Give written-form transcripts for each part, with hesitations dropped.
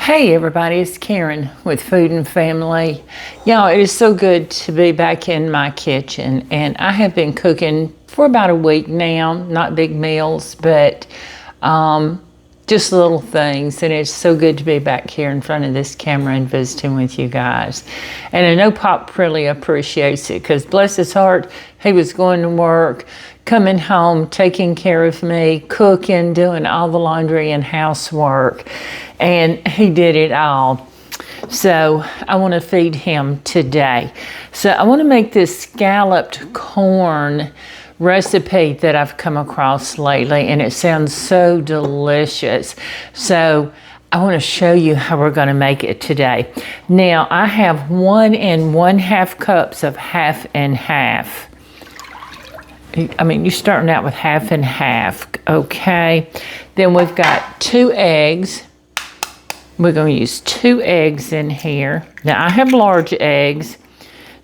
Hey everybody, it's Karen with Food and Family. Y'all, it is so good to be back in my kitchen, and I have been cooking for about a week now. Not big meals, but just little things, and it's so good to be back here in front of this camera and visiting with you guys. And I know Pop really appreciates it, because bless his heart, he was going to work, coming home, taking care of me, cooking, doing all the laundry and housework, and he did it all. So I want to feed him today. So I want to make this scalloped corn recipe that I've come across lately, and it sounds so delicious. So I want to show you how we're going to make it today. Now I have 1 1/2 cups of half and half. I mean, you're starting out with half and half, okay? Then we've got 2 eggs. We're going to use 2 eggs in here. Now, I have large eggs.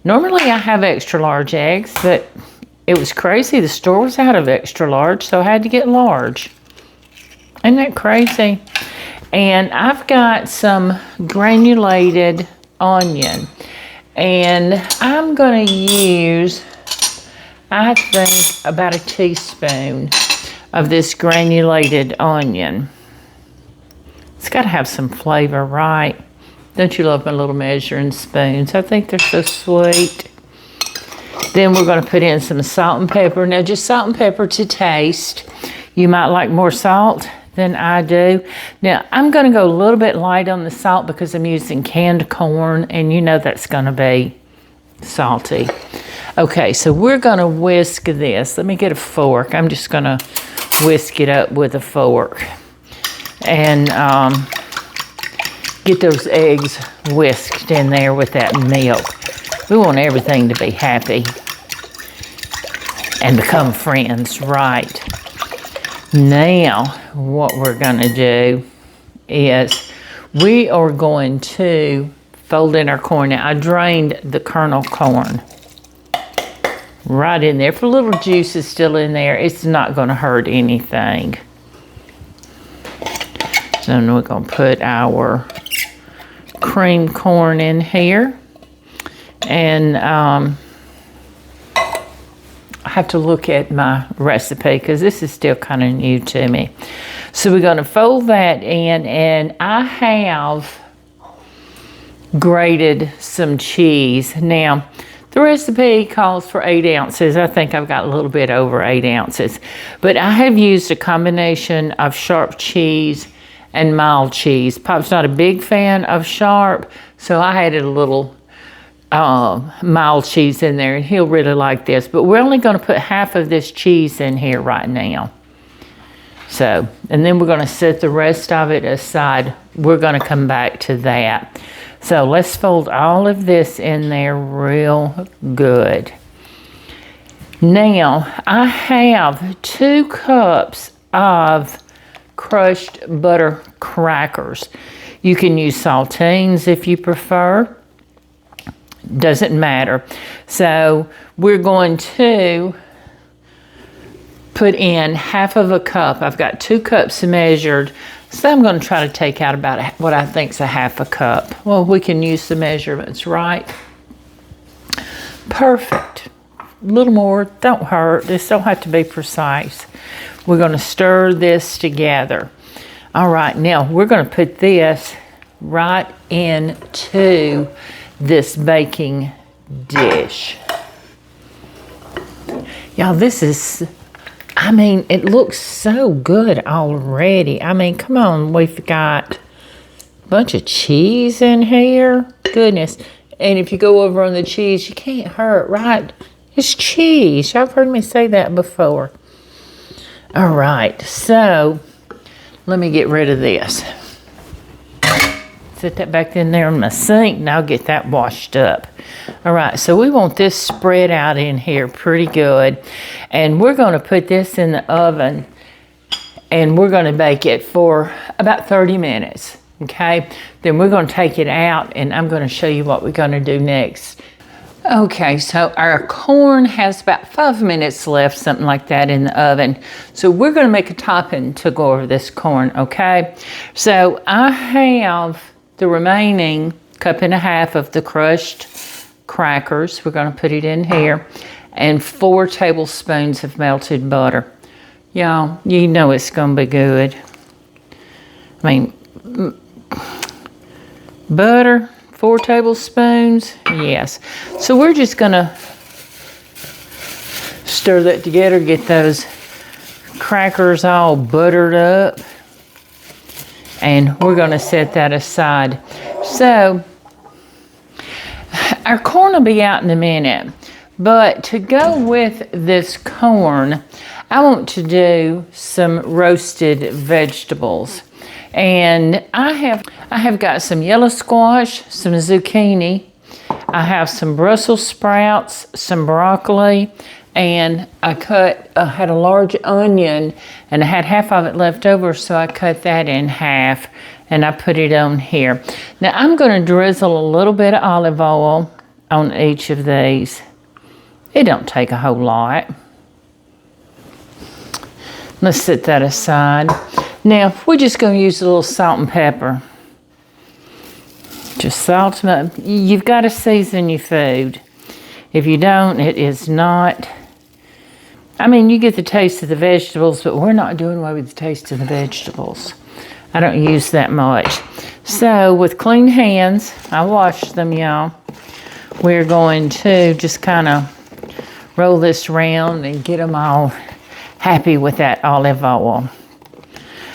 Normally, I have extra large eggs, but it was crazy. The store was out of extra large, so I had to get large. Isn't that crazy? And I've got some granulated onion. And I'm going to use, I think, about a teaspoon of this granulated onion. It's got to have some flavor, right? Don't you love my little measuring spoons? I think they're so sweet. Then we're going to put in some salt and pepper. Now, just salt and pepper to taste. You might like more salt than I do. Now, I'm going to go a little bit light on the salt because I'm using canned corn, and you know that's going to be salty. Okay, so we're going to whisk this. Let me get a fork. I'm just going to whisk it up with a fork. And get those eggs whisked in there with that milk. We want everything to be happy and become friends, right? Now, what we're going to do is we are going to fold in our corn. Now, I drained the kernel corn right in there. If a little juice is still in there, it's not going to hurt anything. So then we're going to put our cream corn in here. And I have to look at my recipe because this is still kind of new to me. So we're going to fold that in, and I have grated some cheese. Now, the recipe calls for 8 ounces. I think I've got a little bit over 8 ounces. But I have used a combination of sharp cheese and mild cheese. Pop's not a big fan of sharp, so I added a little mild cheese in there, and he'll really like this. But we're only going to put half of this cheese in here right now. So, and then we're going to set the rest of it aside. We're going to come back to that. So let's fold all of this in there real good. Now, I have 2 cups of crushed butter crackers. You can use saltines if you prefer. Doesn't matter. So we're going to put in half of a cup. I've got 2 cups measured, so I'm going to try to take out about what I think is a half a cup. Well, we can use the measurements, right? Perfect. A little more, don't hurt. This don't have to be precise. We're going to stir this together. All right, now we're going to put this right into this baking dish. Y'all, this is, I mean, it looks so good already. I mean, come on, we've got a bunch of cheese in here. Goodness. And if you go over on the cheese, you can't hurt, right? It's cheese. Y'all have heard me say that before. All right, so let me get rid of this. Set that back in there in my sink, and I'll get that washed up. All right, so we want this spread out in here pretty good. And we're going to put this in the oven, and we're going to bake it for about 30 minutes, okay? Then we're going to take it out, and I'm going to show you what we're going to do next. Okay, so our corn has about 5 minutes left, something like that, in the oven. So we're going to make a topping to go over this corn, okay? So I have the remaining 1.5 cups of the crushed crackers. We're going to put it in here. And 4 tablespoons of melted butter. Y'all, you know it's going to be good. I mean, butter, 4 tablespoons, yes. So we're just gonna stir that together, get those crackers all buttered up, and we're gonna set that aside. So our corn will be out in a minute, but to go with this corn, I want to do some roasted vegetables. And I have got some yellow squash, some zucchini, I have some Brussels sprouts, some broccoli, and I had a large onion and I had half of it left over, so I cut that in half and I put it on here. Now I'm going to drizzle a little bit of olive oil on each of these. It don't take a whole lot. Let's set that aside. Now, we're just going to use a little salt and pepper. Just salt them up. You've got to season your food. If you don't, it is not... I mean, you get the taste of the vegetables, but we're not doing away with the taste of the vegetables. I don't use that much. So, with clean hands, I washed them, y'all. We're going to just kind of roll this around and get them all happy with that olive oil.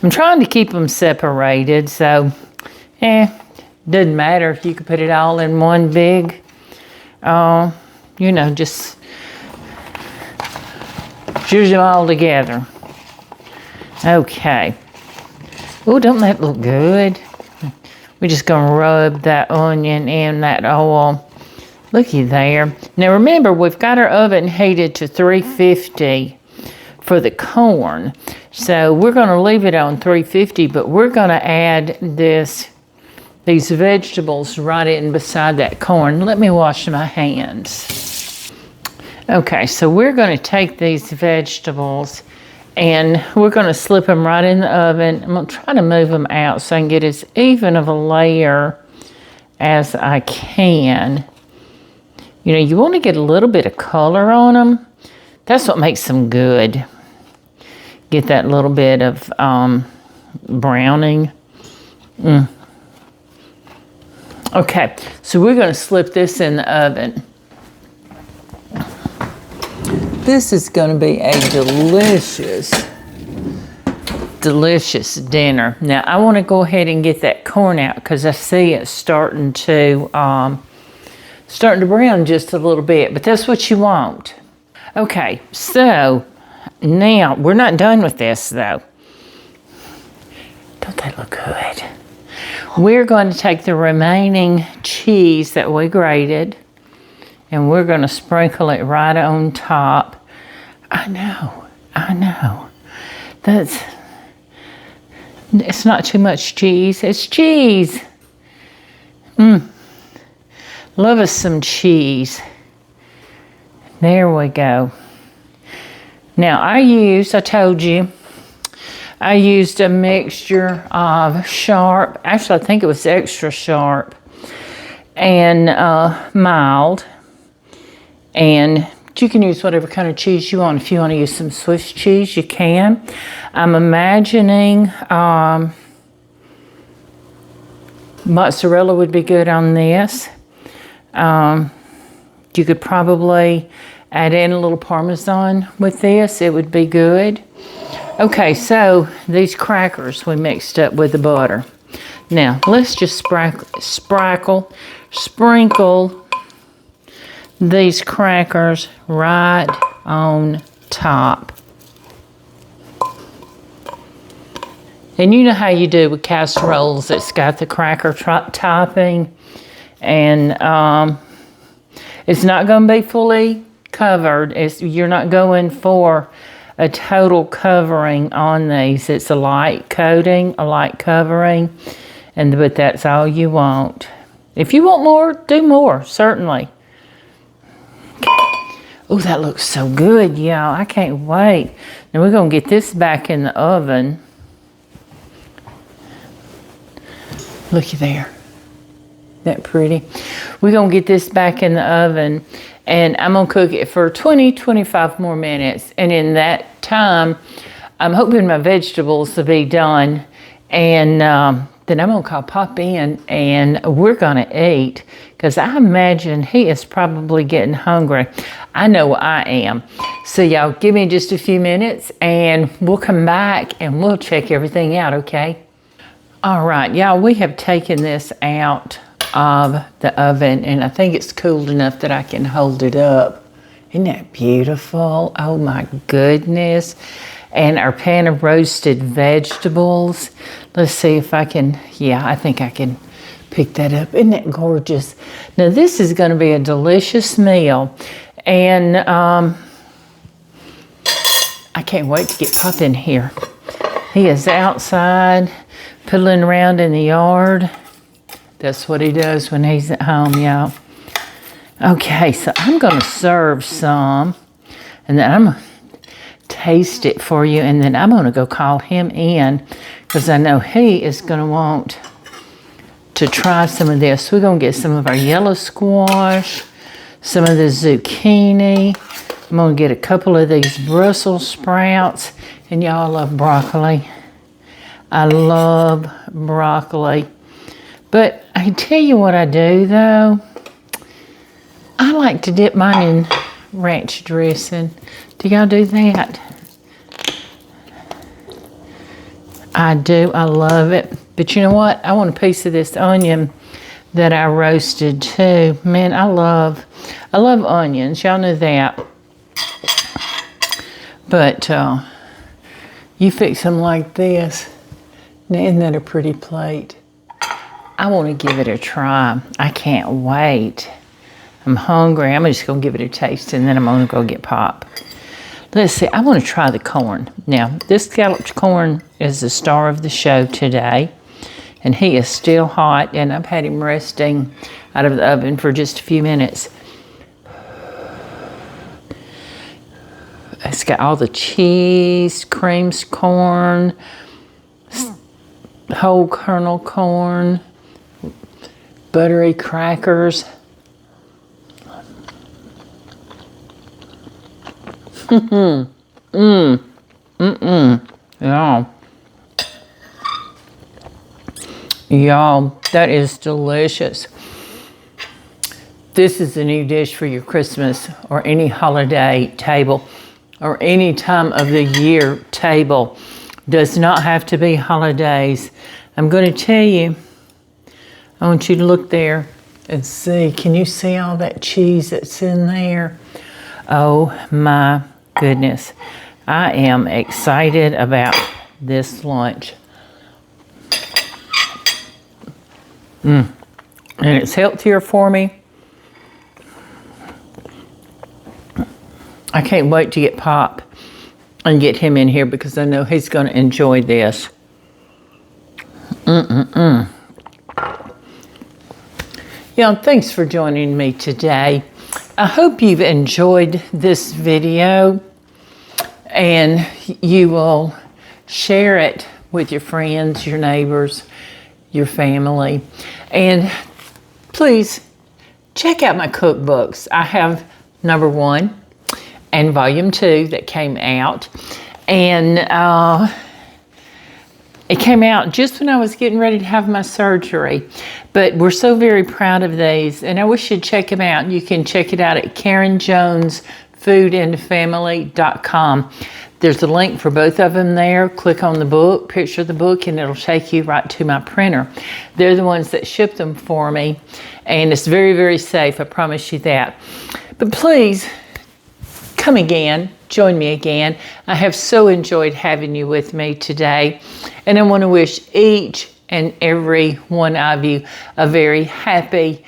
I'm trying to keep them separated, so, doesn't matter if you could put it all in one big, you know, just choose them all together. Okay. Oh, don't that look good? We're just going to rub that onion in that oil. Looky there. Now remember, we've got our oven heated to 350 for the corn. So we're going to leave it on 350, but we're going to add these vegetables right in beside that corn. Let me wash my hands. Okay, so we're going to take these vegetables and we're going to slip them right in the oven. I'm going to try to move them out so I can get as even of a layer as I can. You know, you want to get a little bit of color on them. That's what makes them good. Get that little bit of browning. Okay, so we're going to slip this in the oven. This is going to be a delicious dinner. Now, I want to go ahead and get that corn out because I see it's starting to brown just a little bit, but that's what you want. Okay, so now we're not done with this though. Don't they look good? We're going to take the remaining cheese that we grated and we're going to sprinkle it right on top. I know. It's not too much cheese. It's cheese. Love us some cheese. There we go. Now I told you, I used a mixture of sharp, actually I think it was extra sharp, and mild. And you can use whatever kind of cheese you want. If you want to use some Swiss cheese, you can. I'm imagining mozzarella would be good on this. You could probably add in a little Parmesan with this. It would be good. Okay, so these crackers we mixed up with the butter. Now, let's just sprinkle these crackers right on top. And you know how you do with casseroles. It's got the cracker topping. And it's not going to be fully covered. You're not going for a total covering on these. It's a light coating, a light covering, but that's all you want. If you want more, do more, certainly. Oh, that looks so good, y'all. I can't wait. Now we're gonna get this back in the oven. Looky there. That pretty. We're gonna get this back in the oven, and I'm gonna cook it for 20-25 more minutes. And in that time, I'm hoping my vegetables will be done, and then I'm gonna call Pop in, and we're gonna eat, because I imagine he is probably getting hungry. I know I am. So y'all give me just a few minutes, and we'll come back and we'll check everything out, okay? All right, y'all, we have taken this out of the oven, and I think it's cooled enough that I can hold it up. Isn't that beautiful? Oh my goodness. And our pan of roasted vegetables. Let's see if I can, yeah, I think I can pick that up. Isn't that gorgeous? Now this is gonna be a delicious meal. And I can't wait to get Pop in here. He is outside, piddling around in the yard. That's what he does when he's at home, y'all. Okay, so I'm gonna serve some, and then I'm gonna taste it for you, and then I'm gonna go call him in, because I know he is gonna want to try some of this. We're gonna get some of our yellow squash, some of the zucchini. I'm gonna get a couple of these Brussels sprouts, and y'all love broccoli. I love broccoli. But I tell you what I do though, I like to dip mine in ranch dressing. Do y'all do that? I do, I love it. But you know what? I want a piece of this onion that I roasted too. Man, I love onions, y'all know that. But you fix them like this. Now, isn't that a pretty plate? I want to give it a try. I can't wait. I'm hungry. I'm just going to give it a taste, and then I'm going to go get Pop. Let's see. I want to try the corn. Now, this scalloped corn is the star of the show today, and he is still hot, and I've had him resting out of the oven for just a few minutes. It's got all the cheese, creams, corn, whole kernel corn, buttery crackers. Y'all, that is delicious. This is a new dish for your Christmas or any holiday table or any time of the year table. Does not have to be holidays. I'm going to tell you, I want you to look there and see. Can you see all that cheese that's in there? Oh my goodness. I am excited about this lunch. And it's healthier for me. I can't wait to get Pop and get him in here, because I know he's going to enjoy this. Yeah, thanks for joining me today. I hope you've enjoyed this video, and you will share it with your friends, your neighbors, your family. And please check out my cookbooks. I have number 1 and volume 2 that came out, and it came out just when I was getting ready to have my surgery. But we're so very proud of these, and I wish you'd check them out. You can check it out at KarenJonesFoodandFamily.com. There's a link for both of them there. Click on the book, picture the book, and it'll take you right to my printer. They're the ones that ship them for me, and it's very, very safe. I promise you that. But please, come again, join me again. I have so enjoyed having you with me today, and I want to wish each and every one of you a very happy,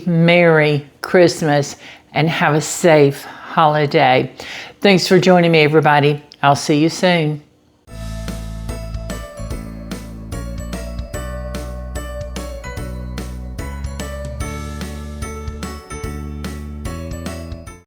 Merry Christmas, and have a safe holiday. Thanks for joining me, everybody. I'll see you soon.